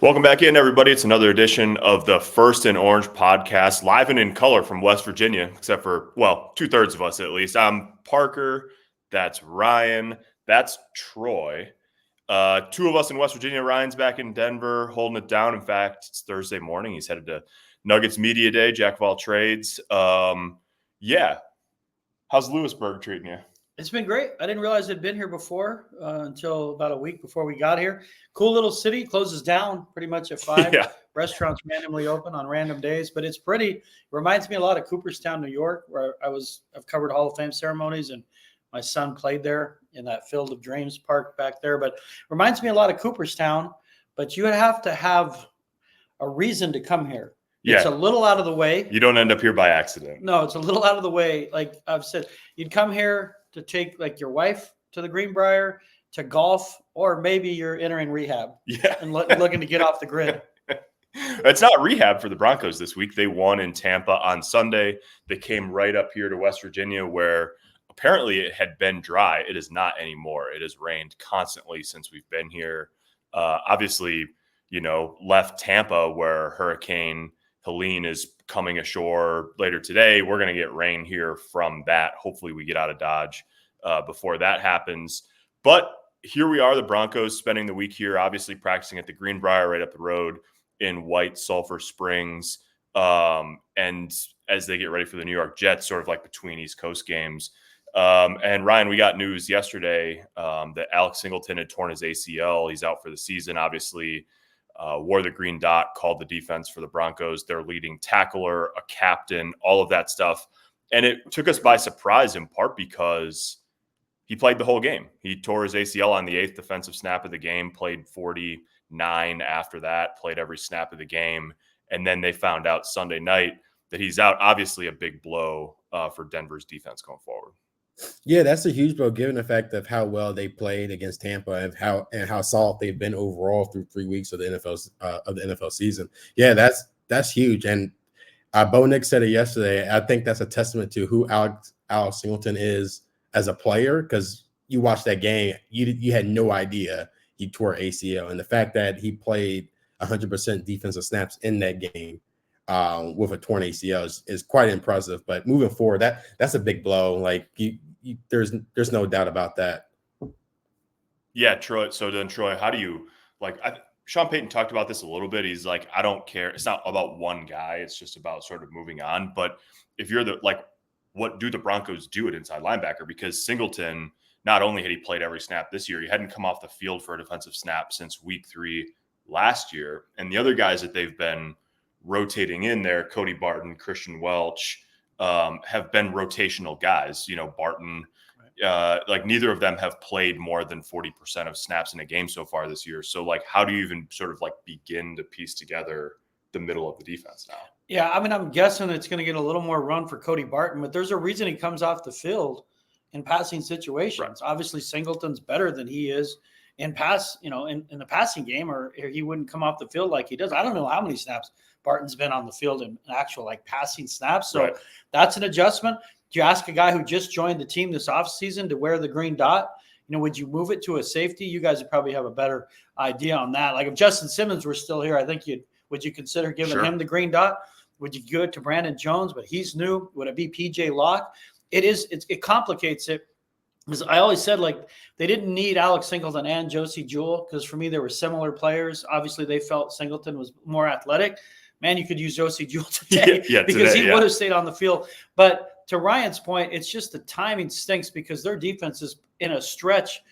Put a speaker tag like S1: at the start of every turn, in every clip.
S1: Welcome back in, everybody. It's another edition of the First and Orange podcast, live and in color from West Virginia, except for, well, 2/3 of us at least. I'm Parker. That's Ryan. That's Troy. Two of us in West Virginia. Ryan's back in Denver holding it down. In fact, it's Thursday morning. He's headed to Nuggets Media Day, jack of all trades. Yeah. How's Lewisburg treating you?
S2: It's been great. I didn't realize I'd been here before until about a week before we got here. Cool little city. Closes down pretty much at 5.
S1: Yeah.
S2: Restaurants randomly open on random days, but it's pretty. It reminds me a lot of Cooperstown, New York, where I've covered Hall of Fame ceremonies, and my son played there in that Field of Dreams park back there. But it reminds me a lot of Cooperstown, but you would have to have a reason to come here.
S1: Yeah.
S2: It's a little out of the way.
S1: You don't end up here by accident.
S2: No, it's a little out of the way. Like I've said, you'd come here to take like your wife to the Greenbrier, to golf, or maybe you're entering rehab.
S1: Yeah.
S2: And looking to get off the grid.
S1: It's not rehab for the Broncos this week. They won in Tampa on Sunday. They came right up here to West Virginia, where apparently it had been dry. It is not anymore. It has rained constantly since we've been here. Obviously, left Tampa where Hurricane Helene is coming ashore later today. We're going to get rain here from that. Hopefully we get out of Dodge before that happens. But here we are, the Broncos spending the week here, obviously practicing at the Greenbrier right up the road in White Sulphur Springs. And as they get ready for the New York Jets, sort of like between East Coast games. And Ryan, we got news yesterday that Alex Singleton had torn his ACL. He's out for the season, obviously. Wore the green dot, called the defense for the Broncos, their leading tackler, a captain, all of that stuff. And it took us by surprise in part because he played the whole game. He tore his ACL on the 8th defensive snap of the game, played 49 after that, played every snap of the game. And then they found out Sunday night that he's out. Obviously a big blow for Denver's defense going forward.
S3: Yeah, that's a huge blow given the fact of how well they played against Tampa and how solid they've been overall through 3 weeks of the NFL season. Yeah, that's huge. And Bo Nix said it yesterday. I think that's a testament to who Alex Singleton is as a player, because you watched that game, you had no idea he tore ACL, and the fact that he played 100% defensive snaps in that game with a torn ACL is quite impressive. But moving forward, that's a big blow. Like there's no doubt about that.
S1: Yeah, Troy. So then, Troy, how do you Sean Payton talked about this a little bit. He's like, I don't care. It's not about one guy. It's just about sort of moving on. But if you're what do the Broncos do at inside linebacker? Because Singleton, not only had he played every snap this year, he hadn't come off the field for a defensive snap since week 3 last year. And the other guys that they've been rotating in there, Cody Barton, Christian Welch, have been rotational guys. Barton, neither of them have played more than 40% of snaps in a game so far this year. So how do you even sort of begin to piece together the middle of the defense now?
S2: Yeah, I mean, I'm guessing it's going to get a little more run for Cody Barton, but there's a reason he comes off the field in passing situations. Right. Obviously, Singleton's better than he is in pass, in the passing game, or he wouldn't come off the field like he does. I don't know how many snaps Barton's been on the field in actual passing snaps. So right. That's an adjustment. Do you ask a guy who just joined the team this offseason to wear the green dot? Would you move it to a safety? You guys would probably have a better idea on that. Like if Justin Simmons were still here, I think would you consider giving him the green dot? Would you give it to Brandon Jones? But he's new. Would it be PJ Locke? It complicates it. Because I always said they didn't need Alex Singleton and Josie Jewell, because for me they were similar players. Obviously they felt Singleton was more athletic. Man, you could use Josie Jewell today because he would have stayed on the field. But to Ryan's point, it's just the timing stinks because their defense is in a stretch.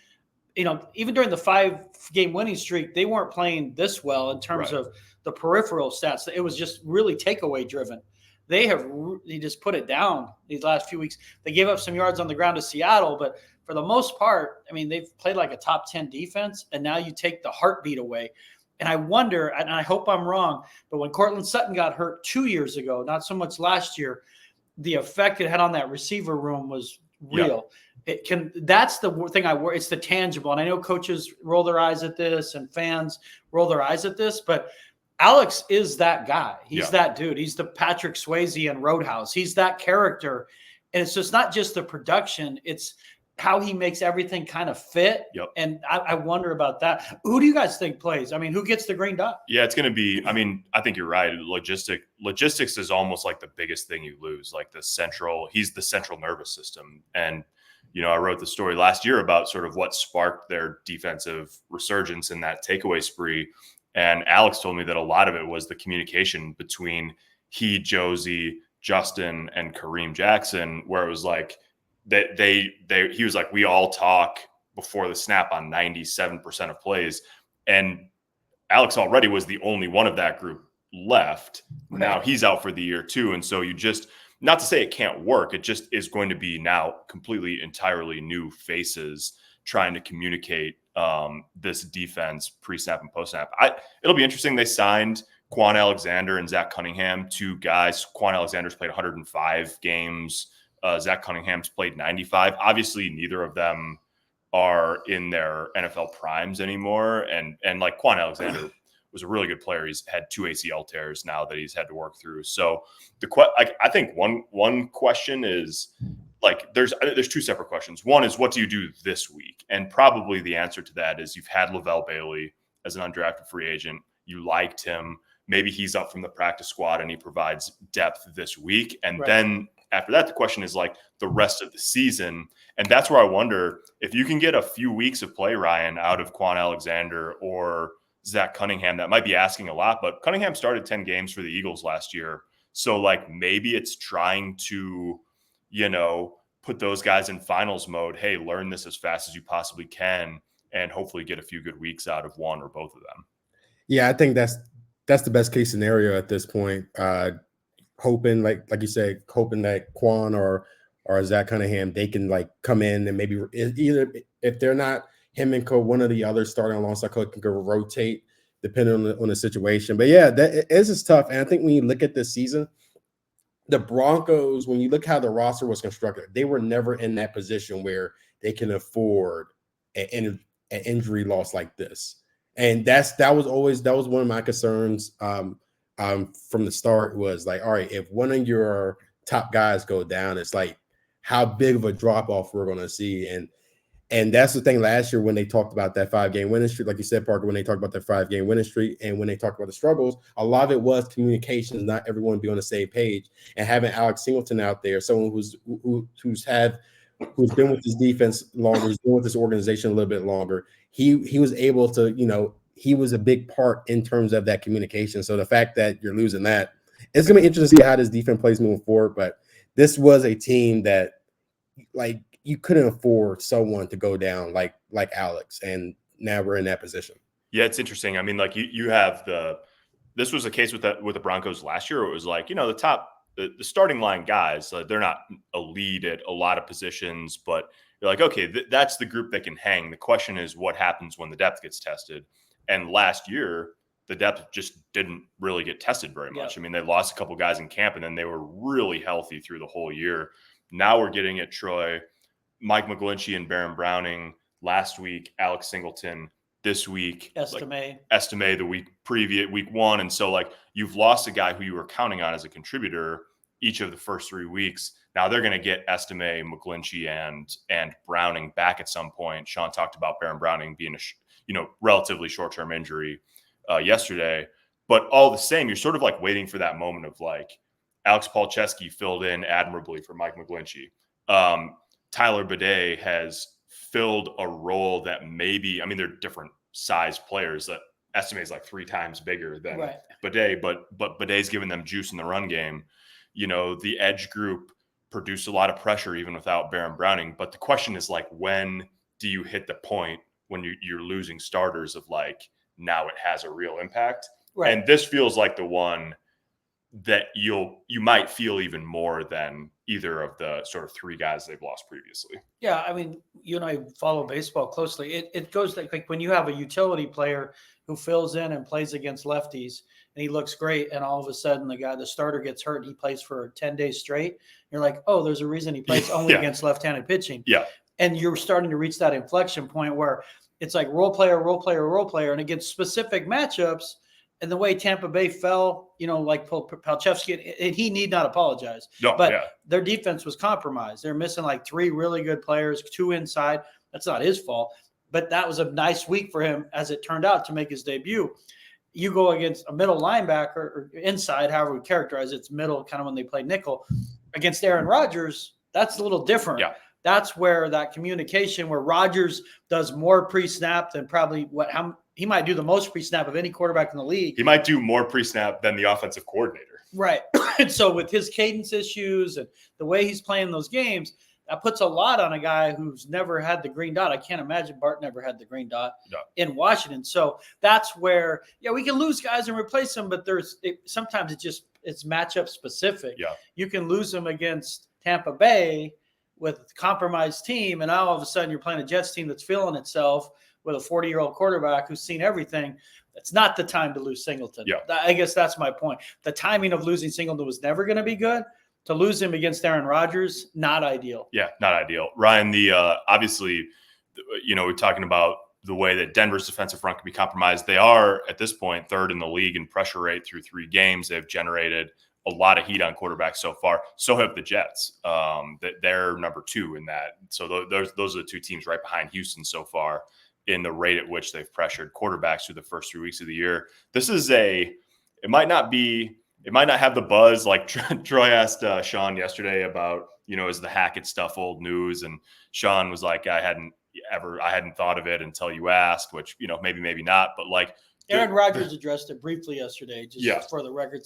S2: Even during the 5-game winning streak, they weren't playing this well in terms of the peripheral stats. It was just really takeaway driven. They just put it down these last few weeks. They gave up some yards on the ground to Seattle, but for the most part, I mean, they've played like a top 10 defense, and now you take the heartbeat away. And I wonder, and I hope I'm wrong, but when Cortland Sutton got hurt 2 years ago, not so much last year, the effect it had on that receiver room was real. Yeah. That's the thing I worry. It's the tangible. And I know coaches roll their eyes at this and fans roll their eyes at this, but Alex is that guy. He's that dude. He's the Patrick Swayze in Roadhouse. He's that character. And it's just not just the production. It's how he makes everything kind of fit.
S1: Yep.
S2: And I wonder about that. Who do you guys think plays? I mean, who gets the green dot?
S1: Yeah, it's going to be, I mean, I think you're right. Logistics is almost like the biggest thing you lose, like he's the central nervous system. And, I wrote the story last year about sort of what sparked their defensive resurgence in that takeaway spree. And Alex told me that a lot of it was the communication between Josie, Justin, and Kareem Jackson, where it was like, that he was like, we all talk before the snap on 97% of plays. And Alex already was the only one of that group left. Now he's out for the year too. And so not to say it can't work, it just is going to be now completely, entirely new faces trying to communicate this defense pre-snap and post-snap. It'll be interesting. They signed Quan Alexander and Zach Cunningham, 2 guys. Quan Alexander's played 105 games. Zach Cunningham's played 95. Obviously, neither of them are in their NFL primes anymore. And like Quan Alexander was a really good player. He's had 2 ACL tears now that he's had to work through. So I think one question is, like, there's 2 separate questions. One is, what do you do this week? And probably the answer to that is, you've had Lavelle Bailey as an undrafted free agent. You liked him. Maybe he's up from the practice squad and he provides depth this week. And then after that, the question is like the rest of the season. And that's where I wonder if you can get a few weeks of play, Ryan, out of Quan Alexander or Zach Cunningham. That might be asking a lot, but Cunningham started 10 games for the Eagles last year. So like, maybe it's trying to, put those guys in finals mode. Hey, learn this as fast as you possibly can and hopefully get a few good weeks out of one or both of them.
S3: Yeah, I think that's the best case scenario at this point. Hoping, like you said, that Quan or Zach Cunningham, they can like come in and maybe either, if they're not him and one of the others starting alongside Coach, can rotate depending on the situation. But yeah, that is tough. And I think when you look at this season, the Broncos, when you look how the roster was constructed, they were never in that position where they can afford an injury loss like this. And that was one of my concerns from the start, was like, all right, if one of your top guys go down, it's like, how big of a drop off we're going to see. And that's the thing last year when they talked about that 5-game winning streak, like you said, Parker, when they talked about that 5-game winning streak and when they talked about the struggles, a lot of it was communications, not everyone be on the same page. And having Alex Singleton out there, someone who's been with this defense longer, who's been with this organization a little bit longer, he was able to, he was a big part in terms of that communication. So the fact that you're losing that, it's going to be interesting to see how this defense plays moving forward. But this was a team that, like, you couldn't afford someone to go down like Alex, and now we're in that position.
S1: Yeah, it's interesting. I mean, like you have this was a case with the Broncos last year. It was like, the starting line guys, they're not elite at a lot of positions, but you're like, okay, that's the group that can hang. The question is, what happens when the depth gets tested? And last year, the depth just didn't really get tested very much. I mean, they lost a couple guys in camp, and then they were really healthy through the whole year. Now we're getting at Troy, Mike McGlinchey and Baron Browning last week, Alex Singleton this week, Estime the week previous, week 1. And so, like, you've lost a guy who you were counting on as a contributor each of the first 3 weeks. Now they're going to get Estime, McGlinchey, and Browning back at some point. Sean talked about Baron Browning being a relatively short-term injury yesterday. But all the same, you're sort of like waiting for that moment of like, Alex Palczewski filled in admirably for Mike McGlinchey. Tyler Bidet has filled a role that maybe, I mean, they're different size players. That Estime is like 3 times bigger than Bidet, but Bidet's given them juice in the run game. The edge group produced a lot of pressure even without Baron Browning. But the question is, like, when do you hit the point when you're losing starters of like, now it has a real impact? Right. And this feels like the one that you might feel even more than either of the sort of 3 guys they've lost previously.
S2: Yeah, I mean, you and I follow baseball closely. It goes like when you have a utility player who fills in and plays against lefties and he looks great, and all of a sudden the starter gets hurt and he plays for 10 days straight. You're like, oh, there's a reason he plays only against left-handed pitching. Yeah. And you're starting to reach that inflection point where it's like role player, and against specific matchups, And the way Tampa Bay fell, like Palchevsky, and he need not apologize.
S1: No,
S2: but their defense was compromised. They're missing like 3 really good players, 2 inside. That's not his fault. But that was a nice week for him, as it turned out, to make his debut. You go against a middle linebacker or inside, however we characterize it, it's middle, kind of when they play nickel, against Aaron Rodgers. That's a little different.
S1: Yeah.
S2: That's where that communication, where Rodgers does more pre-snap than probably he might do the most pre-snap of any quarterback in the league.
S1: He might do more pre-snap than the offensive coordinator.
S2: Right. And so with his cadence issues and the way he's playing those games, that puts a lot on a guy who's never had the green dot. I can't imagine Bart never had the green dot in Washington. So that's where, we can lose guys and replace them, but sometimes it's matchup specific.
S1: Yeah.
S2: You can lose them against Tampa Bay with a compromised team, and now all of a sudden you're playing a Jets team that's feeling itself with a 40-year-old quarterback who's seen everything. It's not the time to lose Singleton.
S1: Yeah.
S2: I guess that's my point. The timing of losing Singleton was never going to be good. To lose him against Aaron Rodgers, not ideal.
S1: Yeah, not ideal. Ryan, obviously, we're talking about the way that Denver's defensive front can be compromised. They are, at this point, 3rd in the league in pressure rate through 3 games. They've generated a lot of heat on quarterbacks so far. So have the Jets. They're number 2 in that. So those are the 2 teams right behind Houston so far in the rate at which they've pressured quarterbacks through the first 3 weeks of the year. It might not have the buzz like Troy asked Sean yesterday about, is the Hackett stuff old news? And Sean was like, I hadn't thought of it until you asked, which, maybe not. But like
S2: Aaron Rodgers addressed it briefly yesterday, just for the record,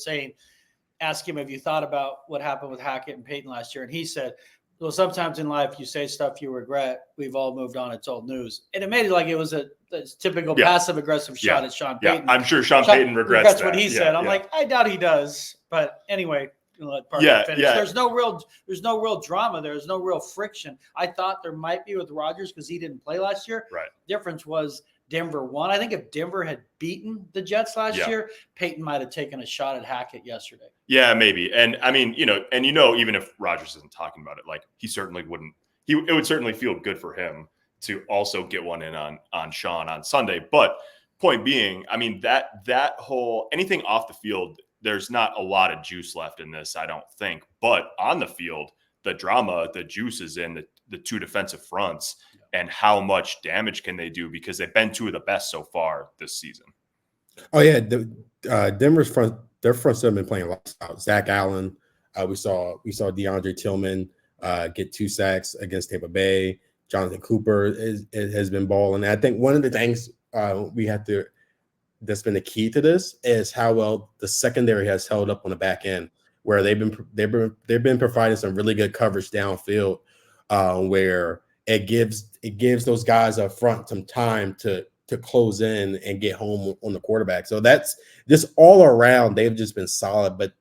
S2: ask him, have you thought about what happened with Hackett and Payton last year? And he said, well, sometimes in life you say stuff you regret. We've all moved on. It's old news. And it made it like it was a typical passive-aggressive shot at Sean Payton.
S1: Yeah, I'm sure Sean Payton regrets that.
S2: What he said. I'm like, I doubt he does. But anyway, let Parker finish.
S1: Yeah.
S2: There's no real drama. There's no real friction. I thought there might be with Rodgers because he didn't play last year.
S1: Right.
S2: Difference was Denver won. I think if Denver had beaten the Jets last year, Payton might have taken a shot at Hackett yesterday.
S1: Yeah, maybe. And I mean, even if Rodgers isn't talking about it, like he certainly wouldn't. It would certainly feel good for him to also get one in on Sean on Sunday. But point being, I mean, that whole anything off the field, there's not a lot of juice left in this, I don't think. But on the field, the drama, the juice is in the 2 defensive fronts. And how much damage can they do, because they've been 2 of the best so far this season.
S3: Oh yeah, Denver's front, their front 7 been playing lights out. Zach Allen, we saw DeAndre Tillman get 2 sacks against Tampa Bay. Jonathan Cooper has been balling. I think one of the things that's been the key to this is how well the secondary has held up on the back end, where they've been providing some really good coverage downfield, where it gives those guys up front some time to close in and get home on the quarterback. So that's just all around. They've just been solid. But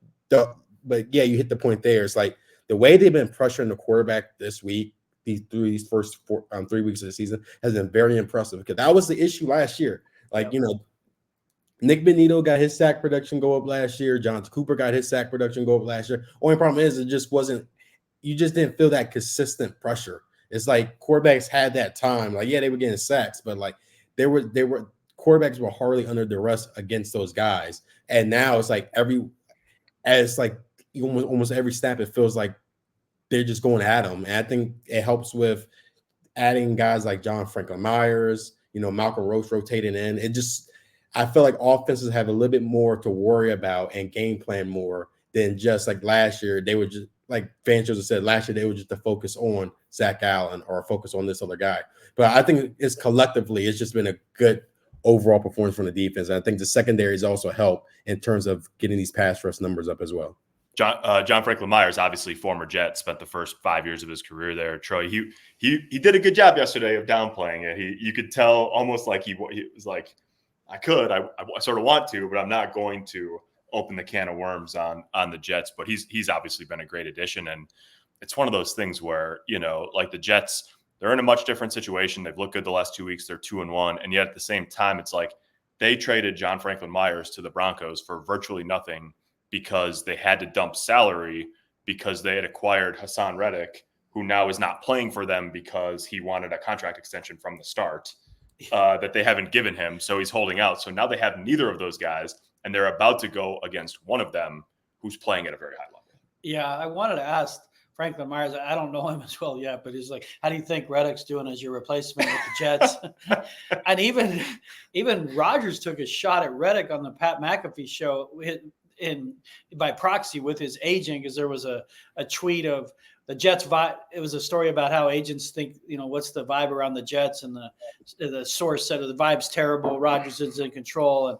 S3: yeah, you hit the point there. It's like the way they've been pressuring the quarterback this week, these first 3 weeks of the season, has been very impressive, because that was the issue last year. Like, Nick Benito got his sack production go up last year. Jonathan Cooper got his sack production go up last year. Only problem is you just didn't feel that consistent pressure. It's like quarterbacks had that time. Like, yeah, they were getting sacks, but like they were quarterbacks were hardly under duress against those guys. And now it's like almost every snap, it feels like they're just going at them. And I think it helps with adding guys like John Franklin Myers, Malcolm Roach rotating in. I feel like offenses have a little bit more to worry about and game plan more than just like last year. They were just, like Van Joseph said, last year they were just to focus on Zach Allen or focus on this other guy. But I think it's just been a good overall performance from the defense. And I think the secondary has also helped in terms of getting these pass rush numbers up as well.
S1: John Franklin Myers, obviously former Jet, spent the first 5 years of his career there. Troy, he did a good job yesterday of downplaying it. You could tell almost like he was like, I sort of want to, but I'm not going to open the can of worms on the Jets. But he's obviously been a great addition. And it's one of those things where, like the Jets, they're in a much different situation. They've looked good the last 2 weeks. They're 2-1. And yet at the same time, it's like they traded John Franklin Myers to the Broncos for virtually nothing, because they had to dump salary because they had acquired Hassan Reddick, who now is not playing for them because he wanted a contract extension from the start that they haven't given him. So he's holding out. So now they have neither of those guys. and they're about to go against one of them who's playing at a very high level.
S2: Yeah, I wanted to ask Franklin Myers. I don't know him as well yet, but he's like, how do you think Reddick's doing as your replacement with the Jets? And even Rodgers took a shot at Reddick on the Pat McAfee show by proxy with his agent, because there was a tweet of the Jets vibe. It was a story about how agents think, what's the vibe around the Jets, and the source said the vibe's terrible. Rodgers is in control, and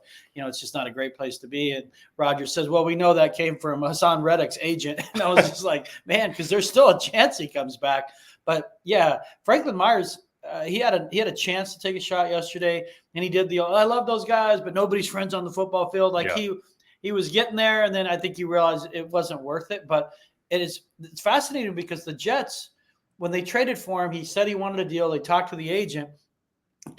S2: it's just not a great place to be. And Rodgers says, "Well, we know that came from Hassan Reddick's agent." And I was just like, man, because there's still a chance he comes back. But yeah, Franklin Myers, he had a chance to take a shot yesterday, and he did I love those guys, but nobody's friends on the football field. Like he was getting there, and then I think he realized it wasn't worth it. But it's fascinating because the Jets, when they traded for him, he said he wanted a deal. They talked to the agent,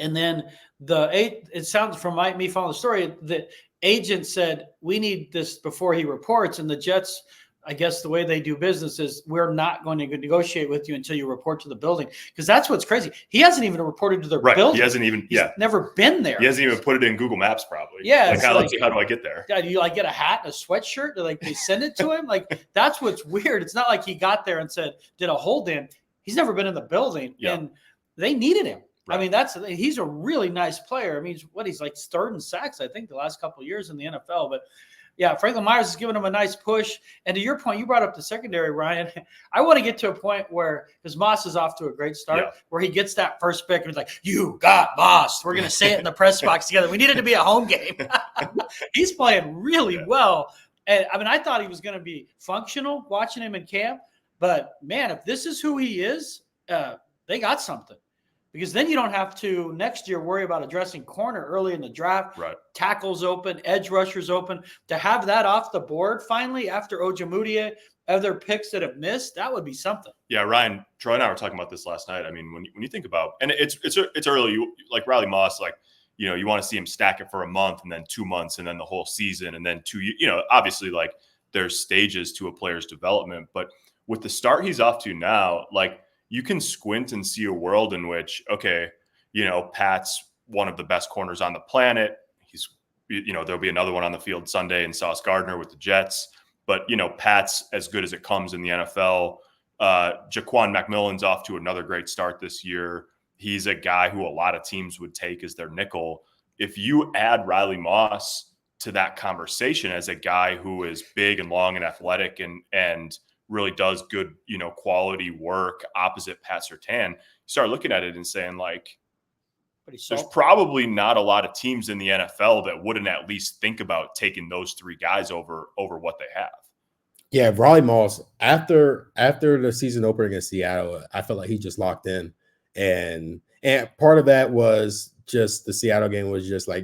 S2: and then it sounds from me following the story, the agent said, we need this before he reports. And the Jets, I guess the way they do business is, we're not going to negotiate with you until you report to the building. Because that's what's crazy. He hasn't even reported to their building.
S1: He hasn't even,
S2: He's never been there.
S1: He hasn't even put it in Google Maps probably.
S2: Yeah.
S1: Like, how do I get there?
S2: Do you get a hat and a sweatshirt? They send it to him? That's what's weird. It's not like he got there and did a hold in. He's never been in the building, and they needed him. Right. I mean, he's a really nice player. I mean, he's like third in sacks, I think, the last couple of years in the NFL. But yeah, Franklin Myers is giving him a nice push. And to your point, you brought up the secondary, Ryan. I want to get to a point where, because Moss is off to a great start, where he gets that first pick and he's like, "You got Moss." We're going to say it in the press box together. We need it to be a home game. He's playing really well. And I mean, I thought he was going to be functional watching him in camp. But man, if this is who he is, they got something. Because then you don't have to next year worry about addressing corner early in the draft.
S1: Right.
S2: Tackles open, edge rushers open. To have that off the board finally after Ojemudia, other picks that have missed, that would be something.
S1: Yeah, Ryan, Troy and I were talking about this last night. I mean, when you think about, and it's early, like Riley Moss, you want to see him stack it for a month and then 2 months and then the whole season and then 2 years. Obviously, there's stages to a player's development, but with the start he's off to now, you can squint and see a world in which, Pat's one of the best corners on the planet. He's, there'll be another one on the field Sunday in Sauce Gardner with the Jets. But, Pat's as good as it comes in the NFL. Jaquan McMillan's off to another great start this year. He's a guy who a lot of teams would take as their nickel. If you add Riley Moss to that conversation as a guy who is big and long and athletic and really does good, quality work opposite Pat Surtain, you start looking at it and saying, there's probably not a lot of teams in the NFL that wouldn't at least think about taking those three guys over what they have.
S3: Yeah, Riley Moss, after the season opener against Seattle, I felt like he just locked in. And part of that was just the Seattle game was just they're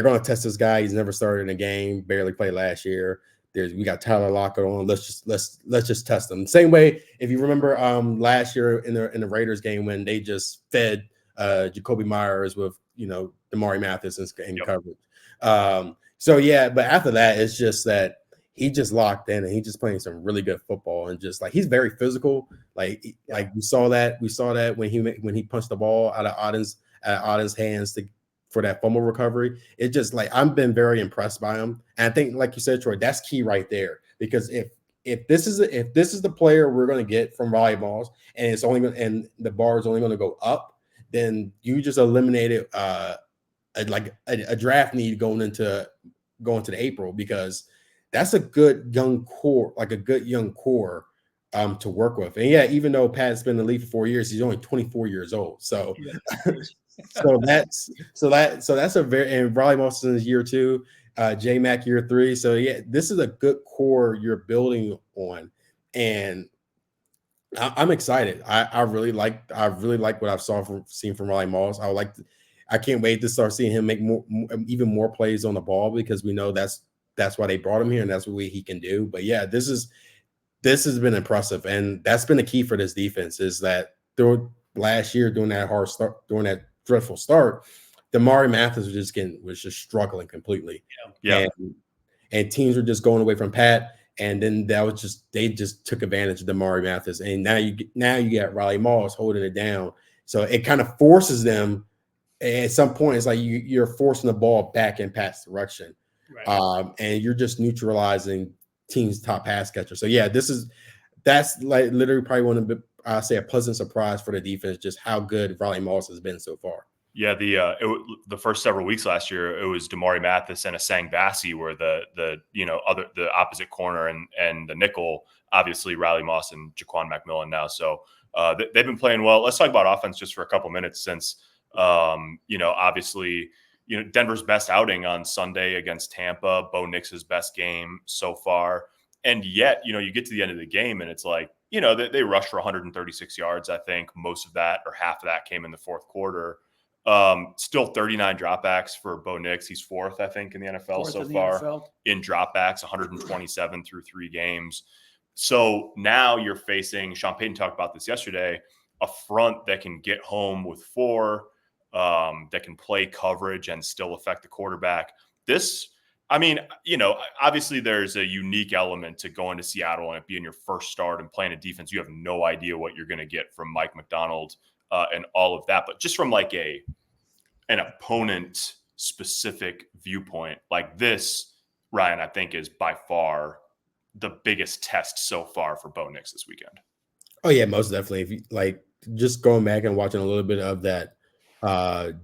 S3: going to test this guy. He's never started in a game, barely played last year. We got Tyler Lockett on. Let's just test them. Same way, if you remember last year in the Raiders game when they just fed Jacoby Myers with Damari Mathis in coverage. But after that, it's just that he just locked in and he's just playing some really good football and just he's very physical. We saw that when he punched the ball out of Otten's hands for that fumble recovery. It just I've been very impressed by him. And I think, like you said, Troy, that's key right there. Because if this is the player we're going to get from Riley Moss, and and the bar is only going to go up, then you just eliminated a draft need going into the April, because that's a good young core, to work with. And yeah, even though Pat's been in the league for 4 years, he's only 24 years old. So that's a very, and Riley Moss is in his year 2, J Mac year 3. So yeah, this is a good core you're building on, and I'm excited. I really like what I've seen from Riley Moss. I can't wait to start seeing him make even more plays on the ball, because we know that's why they brought him here and that's what he can do. But yeah, this has been impressive, and that's been the key for this defense, is that last year during that hard start, during that dreadful start, Damari Mathis was just struggling completely.
S1: Yeah.
S3: And teams were just going away from Pat, and then they just took advantage of Damari Mathis, and now you got Riley Moss holding it down. So it kind of forces them. At some point, it's you're forcing the ball back in Pat's direction.
S2: Right.
S3: And you're just neutralizing team's top pass catcher. So yeah, that's like literally probably one of the, I say, a pleasant surprise for the defense, just how good Riley Moss has been so far.
S1: Yeah, the first several weeks last year, it was Damari Mathis and Asang Bassi were the opposite corner and the nickel. Obviously, Riley Moss and Jaquan McMillan now. So they've been playing well. Let's talk about offense just for a couple minutes, since obviously Denver's best outing on Sunday against Tampa, Bo Nix's best game so far, and yet you get to the end of the game and it's like they rushed for 136 yards. I think most of that or half of that came in the fourth quarter. Still 39 dropbacks for Bo Nix. He's fourth, I think, in the NFL so far in dropbacks, 127 through 3 games. So now you're facing, Sean Payton talked about this yesterday, a front that can get home with 4, that can play coverage and still affect the quarterback. Obviously there's a unique element to going to Seattle and it being your first start and playing a defense. You have no idea what you're going to get from Mike McDonald and all of that. But just from like an opponent specific viewpoint like this, Ryan, I think is by far the biggest test so far for Bo Nix this weekend.
S3: Oh yeah, most definitely. If you like just going back and watching a little bit of that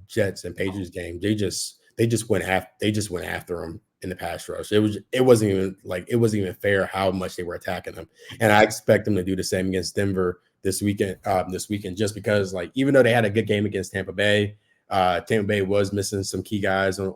S3: Jets and Patriots game, they just went after him in the pass rush. It wasn't even fair how much they were attacking him. And I expect them to do the same against Denver this weekend, just because, like, even though they had a good game against Tampa Bay was missing some key guys on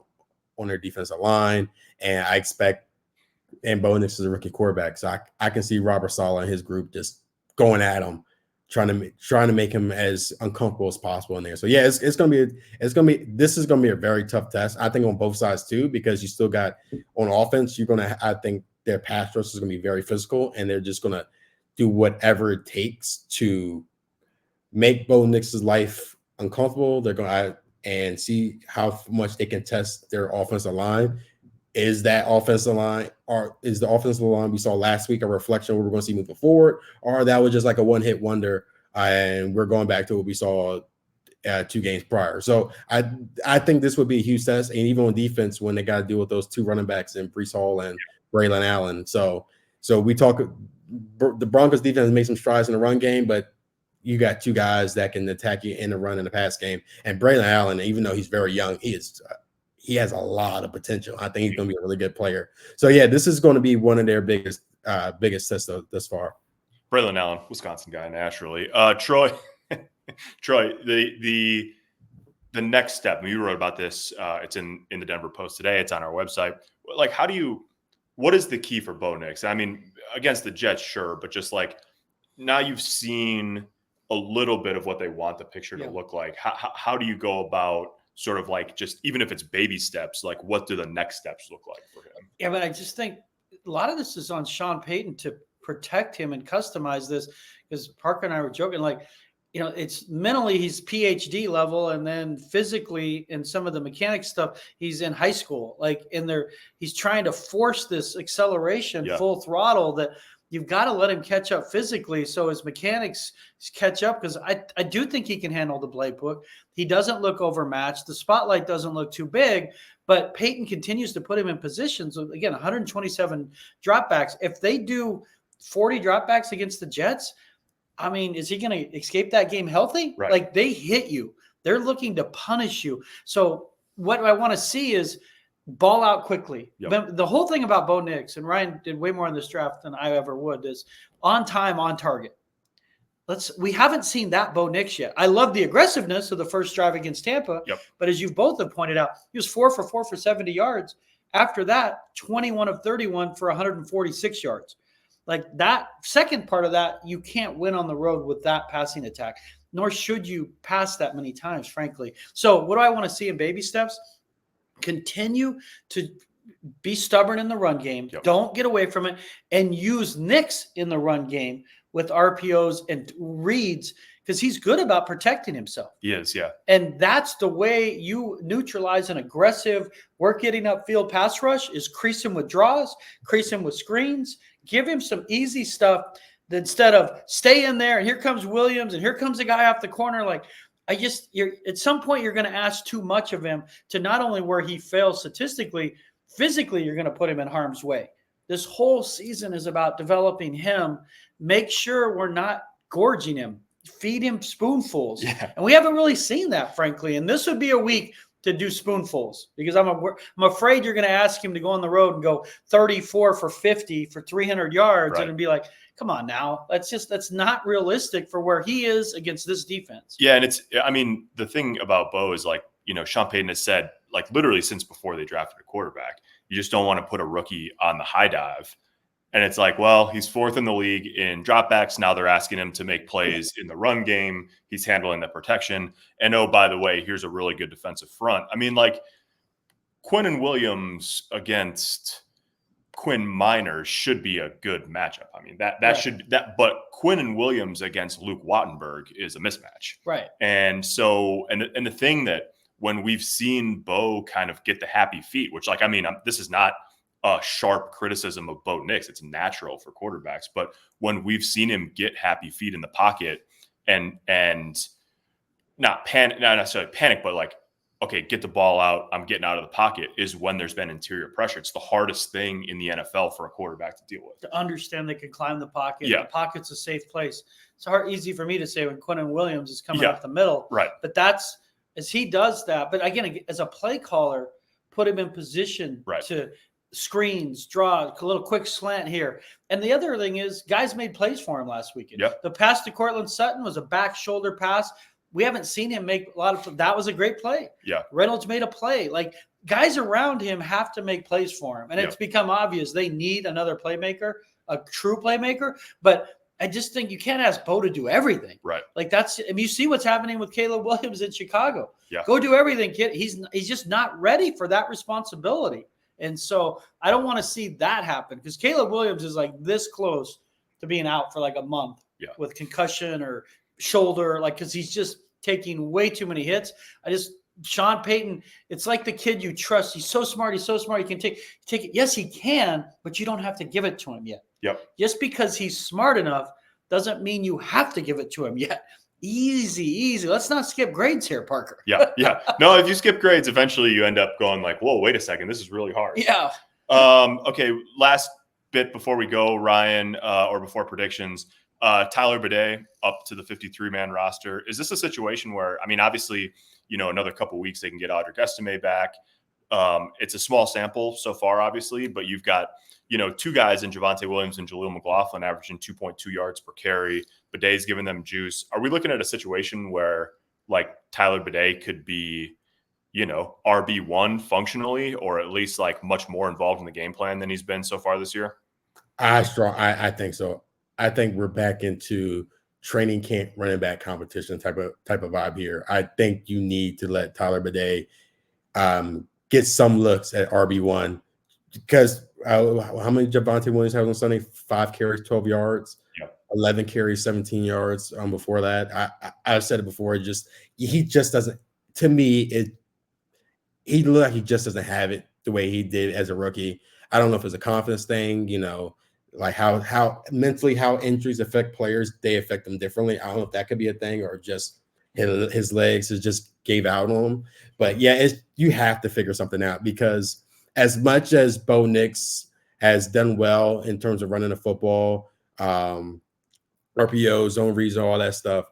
S3: their defensive line, and Bo Nix is a rookie quarterback, so I can see Robert Saleh and his group just going at him, trying to make him as uncomfortable as possible in there. So yeah, this is gonna be a very tough test, I think, on both sides too, because you still got on offense, I think their pass rush is gonna be very physical, and they're just gonna do whatever it takes to make Bo Nix's life uncomfortable. They're gonna and see how much they can test their offensive line. Is the offensive line we saw last week a reflection of what we're going to see moving forward, or that was just like a one-hit wonder and we're going back to what we saw 2 games prior? So I think this would be a huge test, and even on defense when they got to deal with those 2 running backs in Breece Hall and Braylon Allen. So we talk, the Broncos defense made some strides in the run game, but you got 2 guys that can attack you in the run and the pass game. And Braylon Allen, even though he's very young, he has a lot of potential. I think he's going to be a really good player. So yeah, this is going to be one of their biggest tests thus far.
S1: Braylon Allen, Wisconsin guy, naturally. Troy, the next step. You wrote about this. It's in the Denver Post today. It's on our website. Like, what is the key for Bo Nix? I mean, against the Jets, sure, but just like now you've seen a little bit of what they want the picture to look like. How do you go about sort of like, just even if it's baby steps, like what do the next steps look like for him?
S2: Yeah, but I just think a lot of this is on Sean Payton to protect him and customize this, because Parker and I were joking, like, it's mentally he's PhD level, and then physically in some of the mechanics stuff, he's in high school. Like he's trying to force this acceleration full throttle that you've got to let him catch up physically so his mechanics catch up, because I do think he can handle the playbook. He doesn't look overmatched. The spotlight doesn't look too big, but Payton continues to put him in positions. Again, 127 dropbacks. If they do 40 dropbacks against the Jets, I mean, is he going to escape that game healthy?
S1: Right.
S2: Like, they hit you. They're looking to punish you. So what I want to see is ball out quickly. Yep. The whole thing about Bo Nix, and Ryan did way more in this draft than I ever would, is on time, on target. We haven't seen that Bo Nix yet. I love the aggressiveness of the first drive against Tampa, but as you both have pointed out, he was 4 for 4 for 70 yards. After that, 21 of 31 for 146 yards. Like, that second part of that, you can't win on the road with that passing attack, nor should you pass that many times, frankly. So what do I want to see in baby steps? Continue to be stubborn in the run game. Don't get away from it, and use Nix in the run game with RPOs and reads, because he's good about protecting himself.
S1: He is, yeah.
S2: And that's the way you neutralize an aggressive, work getting upfield pass rush, is crease him with draws, crease him with screens, give him some easy stuff instead of stay in there and here comes Williams and here comes a guy off the corner. Like, at some point you're going to ask too much of him to not only where he fails statistically, physically you're going to put him in harm's way. This whole season is about developing him. Make sure we're not gorging him. Feed him spoonfuls.
S1: Yeah.
S2: And we haven't really seen that, frankly. And this would be a week to do spoonfuls, because I'm afraid you're going to ask him to go on the road and go 34 for 50 for 300 yards.
S1: Right.
S2: And it'd be like, come on now. That's not realistic for where he is against this defense.
S1: Yeah. And the thing about Bo is, like, Sean Payton has said, like, literally since before they drafted a quarterback, you just don't want to put a rookie on the high dive. And it's like, well, he's 4th in the league in dropbacks. Now they're asking him to make plays in the run game. He's handling the protection. And, oh, by the way, here's a really good defensive front. I mean, like, Quinnen Williams against Quinn Miners should be a good matchup. I mean, but Quinnen Williams against Luke Wattenberg is a mismatch.
S2: Right.
S1: And so, and the thing that when we've seen Bo kind of get the happy feet, which, like, I mean, this is not a sharp criticism of Bo Nix. It's natural for quarterbacks. But when we've seen him get happy feet in the pocket and not necessarily panic, but like, okay, get the ball out, I'm getting out of the pocket, is when there's been interior pressure. It's the hardest thing in the NFL for a quarterback to deal with.
S2: To understand they can climb the pocket.
S1: Yeah.
S2: The pocket's a safe place. It's easy for me to say when Quinnen Williams is coming up the middle.
S1: Right.
S2: But as he does that, but again, as a play caller, put him in position to screens, draw a little quick slant here. And the other thing is, guys made plays for him last weekend.
S1: Yep.
S2: The pass to Cortland Sutton was a back shoulder pass. We haven't seen him make a lot of – that was a great play.
S1: Yeah.
S2: Reynolds made a play. Like, guys around him have to make plays for him. And it's become obvious they need another playmaker, a true playmaker. But I just think you can't ask Bo to do everything.
S1: Right.
S2: Like, you see what's happening with Caleb Williams in Chicago.
S1: Yeah.
S2: Go do everything, kid. He's just not ready for that responsibility. And so I don't want to see that happen, because Caleb Williams is like this close to being out for like a month with concussion or shoulder, like, because he's just taking way too many hits. Sean Payton, it's like the kid you trust. He's so smart. He can take it. Yes, he can, but you don't have to give it to him yet.
S1: Yep.
S2: Just because he's smart enough doesn't mean you have to give it to him yet. Easy. Let's not skip grades here, Parker.
S1: Yeah. No, if you skip grades, eventually you end up going like, whoa, wait a second, this is really hard.
S2: Yeah.
S1: Okay, last bit before we go, Ryan, or before predictions. Tyler Bidet up to the 53-man roster. Is this a situation where, I mean, obviously, another couple weeks they can get Audric Estime back. It's a small sample so far, obviously, but you've got, two guys in Javonte Williams and Jaleel McLaughlin averaging 2.2 yards per carry. Bidet's giving them juice. Are we looking at a situation where, like, Tyler Bidet could be, RB1 functionally, or at least like much more involved in the game plan than he's been so far this year?
S3: I think so. I think we're back into training camp running back competition type of vibe here. I think you need to let Tyler Bidet get some looks at RB1, because how many Javonte Williams have on Sunday? 5 carries, 12 yards.
S1: Yep.
S3: 11 carries, 17 yards. Before that, I've said it before. He just doesn't. To me, he looked like he just doesn't have it the way he did as a rookie. I don't know if it's a confidence thing, like how mentally how injuries affect players. They affect them differently. I don't know if that could be a thing, or just his legs just gave out on him. But yeah, you have to figure something out, because as much as Bo Nix has done well in terms of running the football, RPO, zone reads, all that stuff,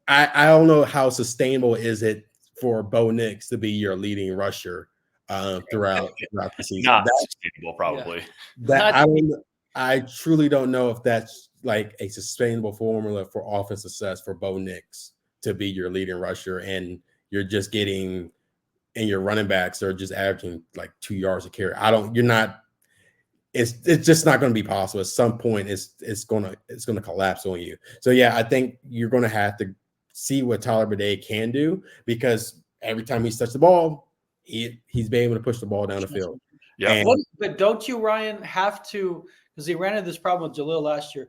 S3: I don't know how sustainable is it for Bo Nix to be your leading rusher throughout the season.
S1: Not sustainable, probably.
S3: I truly don't know if that's like a sustainable formula for offense success for Bo Nix to be your leading rusher, and you're just getting, and your running backs are just averaging like 2 yards a carry. It's just not going to be possible. At some point, it's going to collapse on you. So yeah, I think you're going to have to see what Tyler Bidet can do, because every time he's touched the ball, he's been able to push the ball down the field.
S1: Yeah.
S2: But don't you, Ryan, have to, because he ran into this problem with Jaleel last year.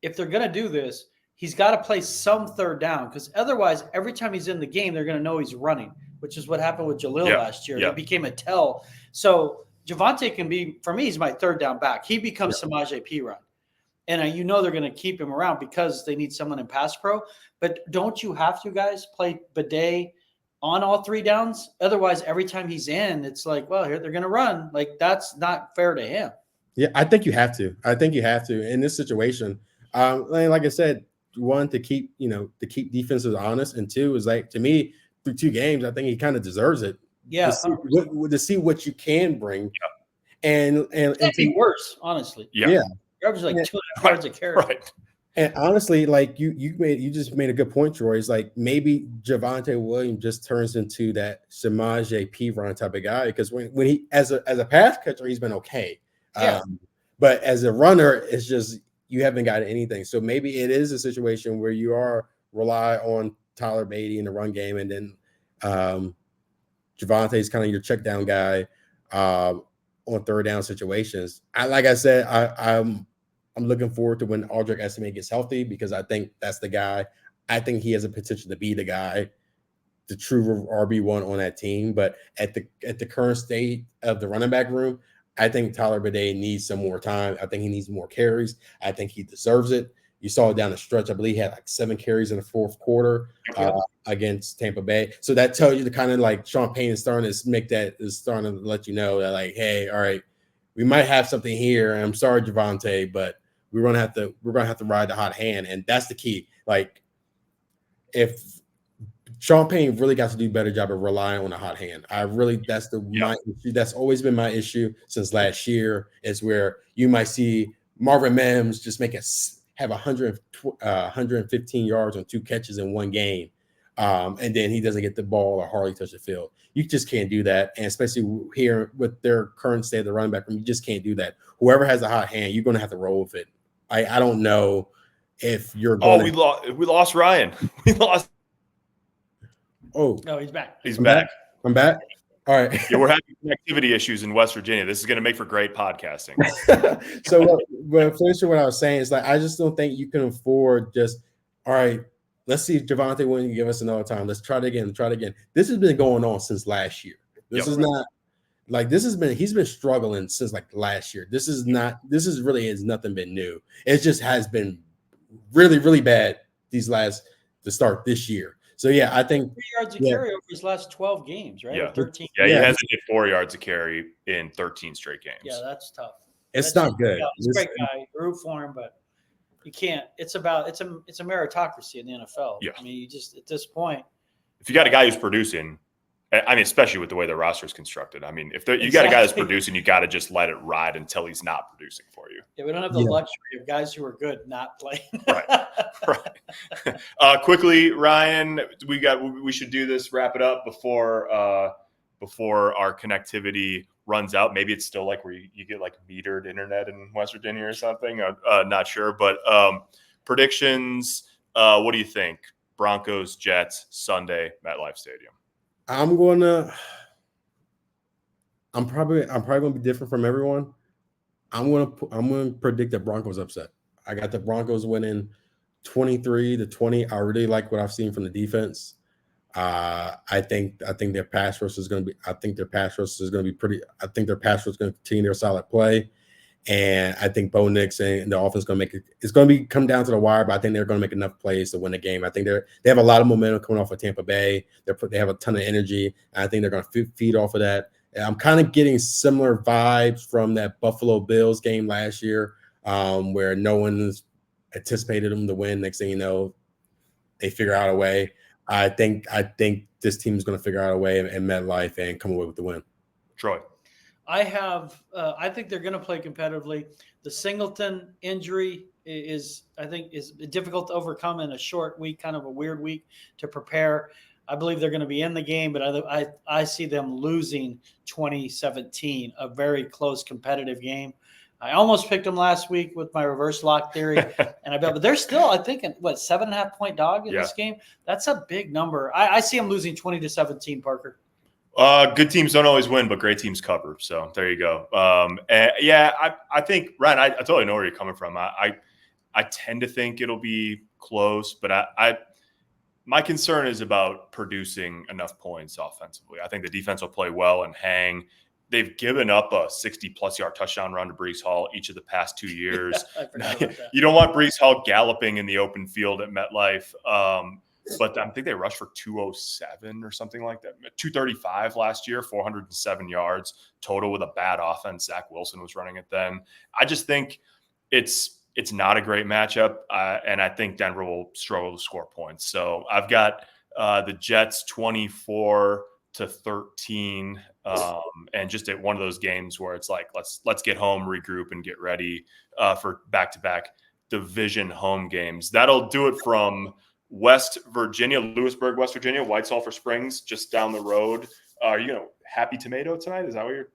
S2: If they're going to do this, he's got to play some third down, because otherwise, every time he's in the game, they're going to know he's running, which is what happened with Jaleel last year. It became a tell. So Javonte can be, for me, he's my third down back. He becomes Samaje Perine. And they're going to keep him around because they need someone in pass pro. But don't you have to, guys, play Bidet on all 3 downs. Otherwise, every time he's in, it's like, well, here they're going to run. Like, that's not fair to him.
S3: Yeah, I think you have to. I think you have to in this situation. Like I said, one, to keep defenses honest, and two is, like, to me, through 2 games, I think he kind of deserves it.
S2: Yeah,
S3: to see what you can bring, and
S2: be worse, honestly.
S3: Yeah.
S2: Average like 2.5 yards a carry.
S1: Right.
S3: And honestly, like you just made a good point, Troy. It's like maybe Javonte Williams just turns into that Samaje Perine type of guy, because when he as a pass catcher, he's been okay.
S2: Yeah.
S3: But as a runner, it's just you haven't got anything. So maybe it is a situation where you are rely on Tyler Beatty in the run game, and then Javonte is kind of your check down guy on 3rd down situations. I'm looking forward to when Aldrick Estimate gets healthy, because I think that's the guy. I think he has a potential to be the guy, the true RB1 on that team. But at the current state of the running back room, I think Tyler Bidet needs some more time. I think he needs more carries. I think he deserves it. You saw it down the stretch. I believe he had like 7 carries in the 4th quarter against Tampa Bay. So that tells you the kind of, like, Sean Payton is starting to let you know that, like, hey, all right, we might have something here. And I'm sorry, Javonte, but we're gonna have to ride the hot hand, and that's the key. Like, if Sean Payton really got to do a better job of relying on a hot hand. My issue. That's always been my issue since last year, is where you might see Marvin Mims just have 115 yards on 2 catches in 1 game, and then he doesn't get the ball or hardly touch the field. You just can't do that, and especially here with their current state of the running back room, you just can't do that. Whoever has a hot hand, you're going to have to roll with it. I don't know if you're going.
S1: We lost Ryan. We lost.
S3: Oh
S2: no, he's back.
S1: He's back.
S3: I'm back. All right.
S1: Yeah, we're having connectivity issues in West Virginia. This is going to make for great podcasting.
S3: So, finishing what I was saying is, like, I just don't think you can afford just, all right, let's see if Javonte Williams give us another time. Let's try it again. This has been going on since last year. This is not like he's been struggling since like last year. This has nothing been new. It just has been really, really bad to start this year. So yeah, I think
S2: 3 yards a carry over his last 12 games, right?
S1: Yeah,
S2: 13.
S1: Yeah, he hasn't hit 4 yards a carry in 13 straight games.
S2: Yeah, that's tough.
S3: It's not good.
S2: He's a great guy. Root for him, but you can't. It's a meritocracy in the NFL.
S1: Yeah.
S2: I mean, you just, at this point,
S1: if you got a guy who's producing, I mean, especially with the way the roster is constructed. I mean, you got a guy that's producing, you got to just let it ride until he's not producing for you.
S2: Yeah, we don't have the luxury of guys who are good not playing.
S1: Right. Quickly, Ryan, we should do this, wrap it up before our connectivity runs out. Maybe it's still like where you get like metered internet in West Virginia or something. Not sure, but predictions. What do you think? Broncos, Jets, Sunday, MetLife Stadium.
S3: I'm probably gonna be different from everyone. I'm gonna predict the Broncos upset. I got the Broncos winning 23-20. I really like what I've seen from the defense. I think their pass rush is gonna be. I think their pass rush is gonna continue their solid play, and I think Bo Nix and the offense is gonna make it. It's gonna come down to the wire, but I think they're gonna make enough plays to win the game. I think they have a lot of momentum coming off of Tampa Bay. They have a ton of energy, and I think they're gonna feed off of that. And I'm kind of getting similar vibes from that Buffalo Bills game last year, where no one's anticipated them to win. Next thing you know, they figure out a way. I think this team is going to figure out a way in MetLife and come away with the win.
S1: Troy.
S2: I think they're going to play competitively. The Singleton injury is difficult to overcome in a short week, kind of a weird week to prepare. I believe they're going to be in the game, but I see them losing 2017, a very close competitive game. I almost picked them last week with my reverse lock theory, but they're still, I think, 7.5-point dog in this game. That's a big number. I see them losing 20-17, Parker.
S1: Good teams don't always win, but great teams cover. So there you go. I think, Ryan, I totally know where you're coming from. I tend to think it'll be close, but my concern is about producing enough points offensively. I think the defense will play well and hang. They've given up a 60-plus yard touchdown run to Breece Hall each of the past 2 years.
S2: I forgot about that.
S1: You don't want Breece Hall galloping in the open field at MetLife. but I think they rushed for 207 or something like that. 235 last year, 407 yards total with a bad offense. Zach Wilson was running it then. I just think it's not a great matchup, and I think Denver will struggle to score points. So I've got the Jets 24-13, and just at one of those games where it's like let's get home, regroup, and get ready for back-to-back division home games. That'll do it from West Virginia, Lewisburg, West Virginia, White Sulphur Springs, just down the road. Are you Happy Tomato tonight? Is that what you're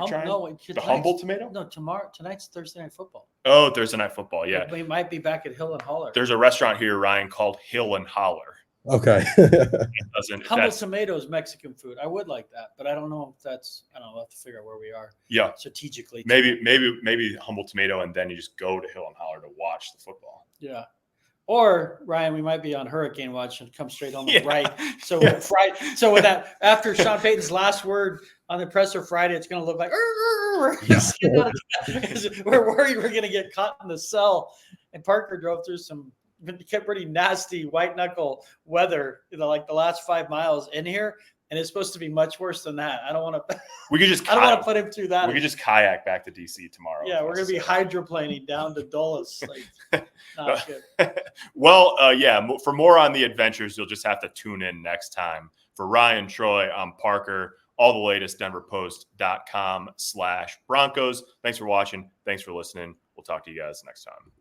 S1: trying?
S2: No,
S1: the Humble Tomato?
S2: No, tonight's Thursday Night Football.
S1: Oh, Thursday Night Football. Yeah,
S2: we might be back at Hill and Holler.
S1: There's a restaurant here, Ryan, called Hill and Holler.
S3: Okay.
S2: Humble Tomato is Mexican food. I would like that, but I don't know if that's. I don't know. We'll have to figure out where we are.
S1: Yeah,
S2: strategically.
S1: Maybe Humble Tomato, and then you just go to Hill and Holler to watch the football.
S2: Yeah. Or Ryan, we might be on Hurricane Watch and come straight home and right. So Friday. So with that, after Sean Payton's last word on the presser Friday, it's going to look like we're worried we're going to get caught in the cell. And Parker drove through some pretty nasty white knuckle weather, like the last 5 miles in here. And it's supposed to be much worse than that. I don't want to.
S1: We could just.
S2: I don't want to put him through that.
S1: We could just kayak back to DC tomorrow.
S2: Yeah, we're going to be hydroplaning down to Dulles. Not good.
S1: Well, for more on the adventures, you'll just have to tune in next time. For Ryan, Troy, I'm Parker. All the latest, denverpost.com/Broncos. Thanks for watching. Thanks for listening. We'll talk to you guys next time.